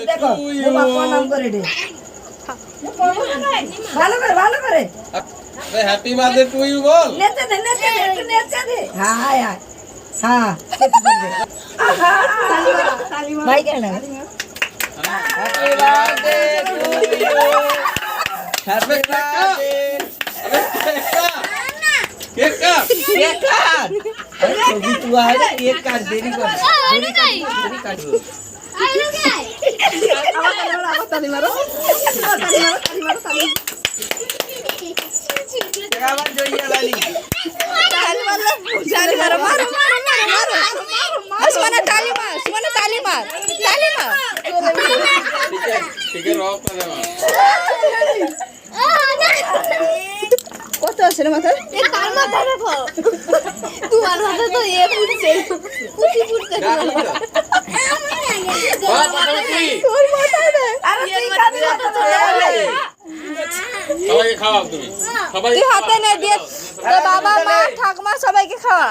দেখো বাবা প্রণাম করে দে ভালো করে হ্যাপি বার্থডে টু ইউ বল। নেচে দে একটু নেচে দে হ্যাঁ হ্যাঁ হ্যাঁ ভাই কেন happy birthday to you. Happy birthday. Cake cut. Cake काट अरे छोटी तू आ रे केक काट देरी कर देरी काट आवाज जोइया वाली ठीक है रॉक कर रहा কত আছে রে মাথা এ কার মাথা দেখো তোমার মাথা তো এ ফুটছে কুচি ফুটছে বাবা তুই তোর মাথা দে আরে তুই কাঁদি না তো চলে যাবে সবাইকে খাওয়াও তুমি সবাই তুই হাতে নে দিয়ে বাবা মা ঠাকুমা সবাইকে খাওয়া